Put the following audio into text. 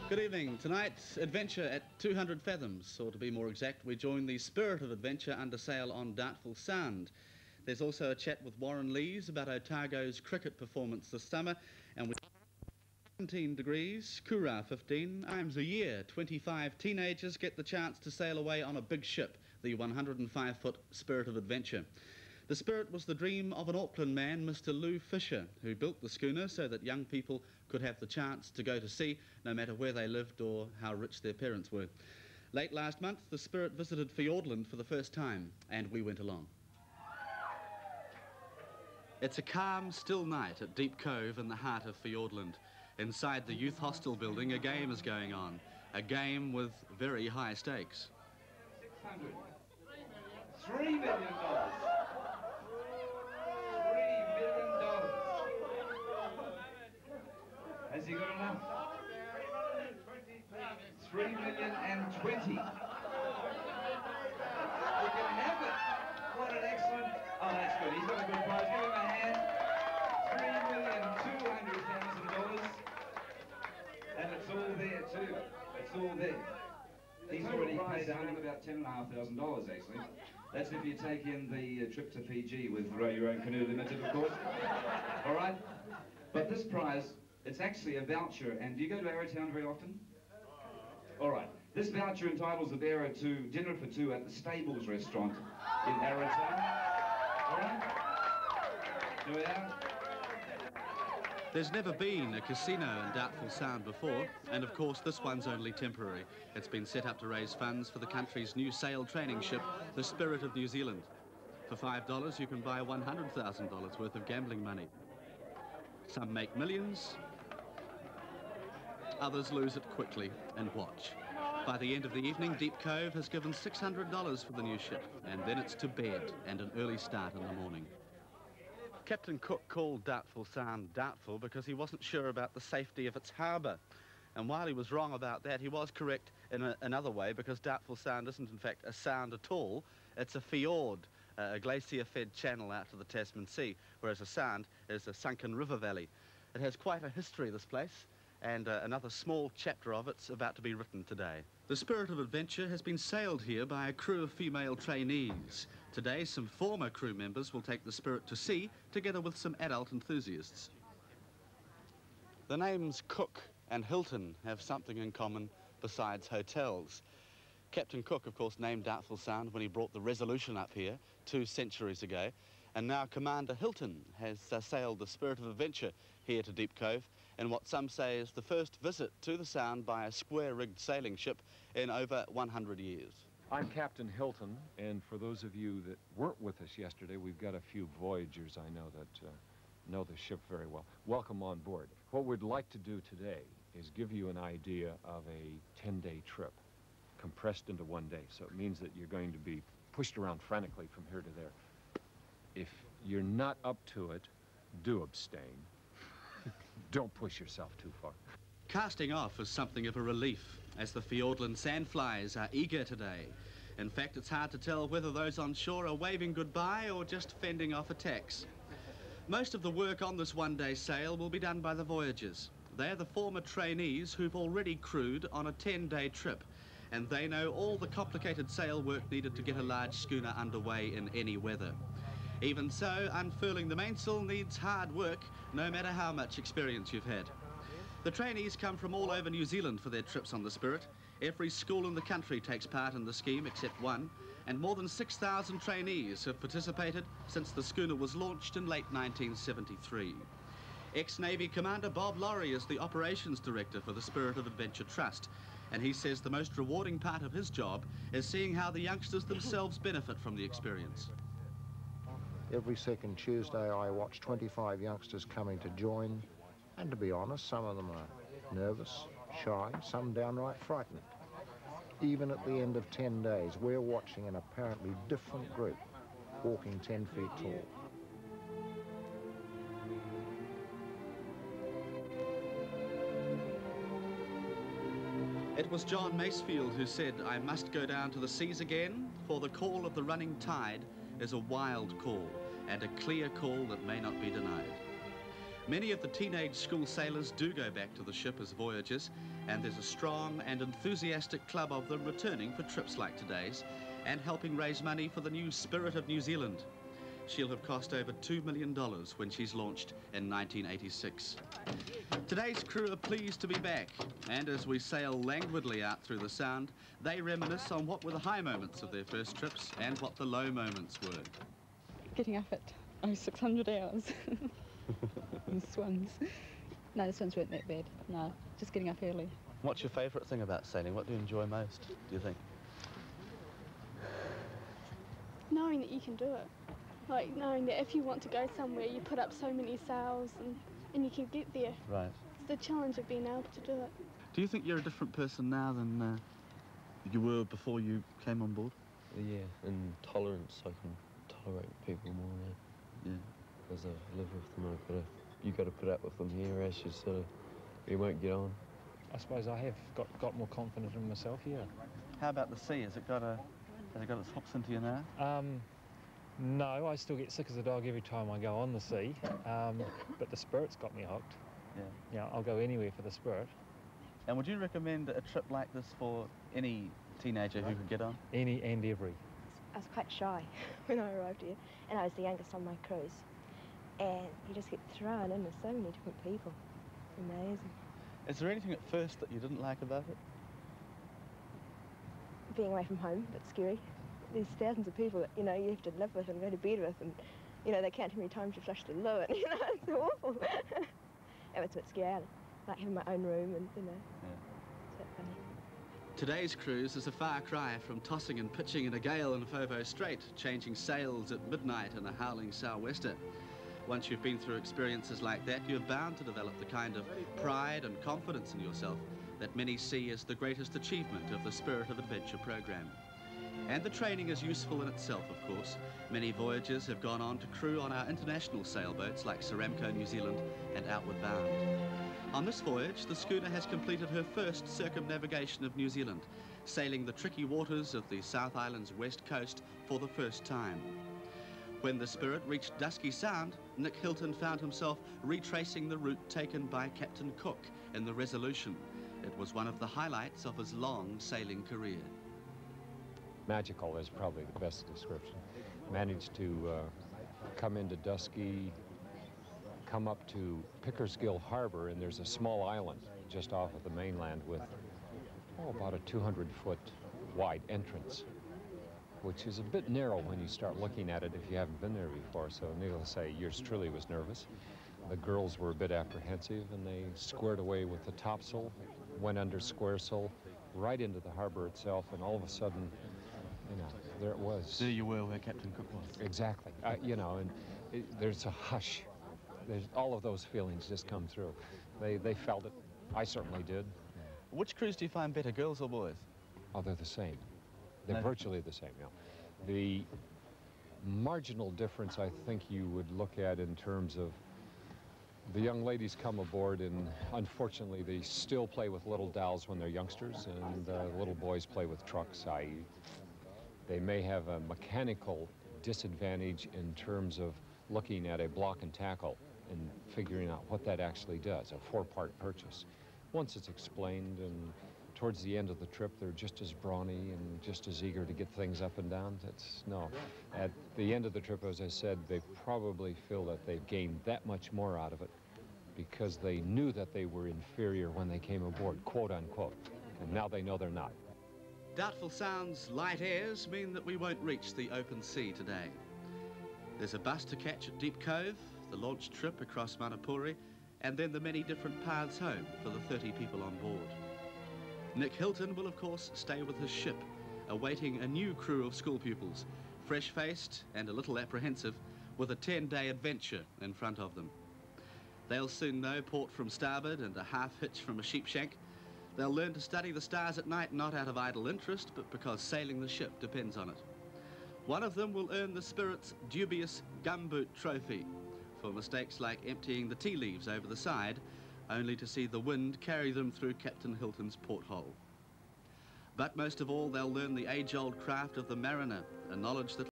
Good evening. Tonight's adventure at 200 fathoms, or to be more exact, we join the Spirit of Adventure under sail on Doubtful Sound. There's also a chat with Warren Lees about Otago's cricket performance this summer, and with 17 degrees, Kura 15, times a year, 25 teenagers get the chance to sail away on a big ship, the 105-foot Spirit of Adventure. The Spirit was the dream of an Auckland man, Mr. Lou Fisher, who built the schooner so that young people could have the chance to go to sea no matter where they lived or how rich their parents were. Late last month, the Spirit visited Fiordland for the first time, and we went along. It's a calm, still night at Deep Cove in the heart of Fiordland. Inside the youth hostel building, a game is going on, a game with very high stakes. 600. $3 million. Has he got enough? 3,020,000. You can have it. What an excellent... Oh, that's good. He's got a good prize. Give him a hand. $3,200,000. And it's all there too. It's all there. He's already paid down about $10,500 actually. That's if you take in the trip to Fiji with Row Your Own Canoe Limited, of course. All right? But this prize, it's actually a voucher. And do you go to Arrowtown very often? All right. This voucher entitles the bearer to dinner for two at the Stables restaurant in Arrowtown. All right? Here we are. There's never been a casino in Doubtful Sound before, and of course this one's only temporary. It's been set up to raise funds for the country's new sail training ship, the Spirit of New Zealand. For $5 you can buy $100,000 worth of gambling money. Some make millions, others lose it quickly, and watch. By the end of the evening, Deep Cove has given $600 for the new ship, and then it's to bed and an early start in the morning. Captain Cook called Doubtful Sound doubtful because he wasn't sure about the safety of its harbour. And while he was wrong about that, he was correct in another way, because Doubtful Sound isn't in fact a sound at all. It's a fjord, a glacier-fed channel out to the Tasman Sea, whereas a sound is a sunken river valley. It has quite a history, this place, and another small chapter of it's about to be written today. The Spirit of Adventure has been sailed here by a crew of female trainees. Today, some former crew members will take the Spirit to sea, together with some adult enthusiasts. The names Cook and Hilton have something in common besides hotels. Captain Cook, of course, named Doubtful Sound when he brought the Resolution up here 2 centuries ago, and now Commander Hilton has sailed the Spirit of Adventure here to Deep Cove in what some say is the first visit to the Sound by a square-rigged sailing ship in over 100 years. I'm Captain Hilton, and for those of you that weren't with us yesterday, we've got a few voyagers I know that know the ship very well. Welcome on board. What we'd like to do today is give you an idea of a 10-day trip compressed into 1 day. So it means that you're going to be pushed around frantically from here to there. If you're not up to it, do abstain. Don't push yourself too far. Casting off is something of a relief, as the Fiordland sandflies are eager today. In fact, it's hard to tell whether those on shore are waving goodbye or just fending off attacks. Most of the work on this one-day sail will be done by the voyagers. They're the former trainees who've already crewed on a 10-day trip, and they know all the complicated sail work needed to get a large schooner underway in any weather. Even so, unfurling the mainsail needs hard work, no matter how much experience you've had. The trainees come from all over New Zealand for their trips on the Spirit. Every school in the country takes part in the scheme except one, and more than 6,000 trainees have participated since the schooner was launched in late 1973. Ex-Navy Commander Bob Laurie is the Operations Director for the Spirit of Adventure Trust, and he says the most rewarding part of his job is seeing how the youngsters themselves benefit from the experience. Every second Tuesday I watch 25 youngsters coming to join, and to be honest, some of them are nervous, shy, some downright frightened. Even at the end of 10 days, we're watching an apparently different group walking 10 feet tall. It was John Masefield who said, "I must go down to the seas again, for the call of the running tide is a wild call, and a clear call that may not be denied." Many of the teenage school sailors do go back to the ship as voyagers, and there's a strong and enthusiastic club of them returning for trips like today's and helping raise money for the new Spirit of New Zealand. She'll have cost over $2 million when she's launched in 1986. Today's crew are pleased to be back, and as we sail languidly out through the Sound, they reminisce on what were the high moments of their first trips and what the low moments were. Getting up at 600 hours. And swims. No, the swims weren't that bad. No, just getting up early. What's your favourite thing about sailing? What do you enjoy most, do you think? Knowing that you can do it. Like knowing that if you want to go somewhere, you put up so many sails and you can get there. Right. It's the challenge of being able to do it. Do you think you're a different person now than you were before you came on board? Yeah, and tolerance. I can tolerate people more now. Yeah. Because I live with them, you got to put up with them here, else you won't get on. I suppose I have got more confident in myself, yeah. How about the sea? Has it got its hooks into you now? No, I still get sick as a dog every time I go on the sea, but the Spirit's got me hooked. Yeah. Yeah, I'll go anywhere for the Spirit. And would you recommend a trip like this for any teenager who could get on? Any and every. I was quite shy when I arrived here, and I was the youngest on my cruise. And you just get thrown in with so many different people. Amazing. Is there anything at first that you didn't like about it? Being away from home, a bit scary. There's thousands of people that, you know, you have to live with and go to bed with, and, you know, they count how many times you flush the loo, and, you know, it's awful. It was a bit scary. I like having my own room, and, you know, it's a bit funny. Today's cruise is a far cry from tossing and pitching in a gale in Fovo Strait, changing sails at midnight in a howling sou'wester. Once you've been through experiences like that, you're bound to develop the kind of pride and confidence in yourself that many see as the greatest achievement of the Spirit of Adventure program. And the training is useful in itself, of course. Many voyagers have gone on to crew on our international sailboats like Ceramco New Zealand and Outward Bound. On this voyage, the schooner has completed her first circumnavigation of New Zealand, sailing the tricky waters of the South Island's west coast for the first time. When the Spirit reached Dusky Sound, Nick Hilton found himself retracing the route taken by Captain Cook in the Resolution. It was one of the highlights of his long sailing career. Magical is probably the best description. Managed to come into Dusky, come up to Pickersgill Harbor, and there's a small island just off of the mainland with about a 200-foot wide entrance, which is a bit narrow when you start looking at it if you haven't been there before. So needless to say, yours truly was nervous. The girls were a bit apprehensive, and they squared away with the topsail, went under squaresail, right into the harbor itself, and all of a sudden, you know, there it was. There you were where Captain Cook was. Exactly. You know, and there's a hush. There's all of those feelings just come through. They felt it. I certainly did. Which cruise do you find better, girls or boys? Oh, they're the same. They're virtually the same, yeah. The marginal difference I think you would look at in terms of the young ladies come aboard, and unfortunately they still play with little dhows when they're youngsters, and little boys play with trucks, i.e. they may have a mechanical disadvantage in terms of looking at a block and tackle and figuring out what that actually does, a four-part purchase. Once it's explained, and towards the end of the trip, they're just as brawny and just as eager to get things up and down. At the end of the trip, as I said, they probably feel that they've gained that much more out of it because they knew that they were inferior when they came aboard, quote unquote, and now they know they're not. Doubtful Sound's light airs mean that we won't reach the open sea today. There's a bus to catch at Deep Cove, the launch trip across Manapuri, and then the many different paths home for the 30 people on board. Nick Hilton will, of course, stay with his ship, awaiting a new crew of school pupils, fresh-faced and a little apprehensive, with a 10-day adventure in front of them. They'll soon know port from starboard and a half-hitch from a sheepshank. They'll learn to study the stars at night, not out of idle interest, but because sailing the ship depends on it. One of them will earn the Spirit's dubious gumboot trophy for mistakes like emptying the tea leaves over the side, only to see the wind carry them through Captain Hilton's porthole. But most of all, they'll learn the age-old craft of the mariner, a knowledge that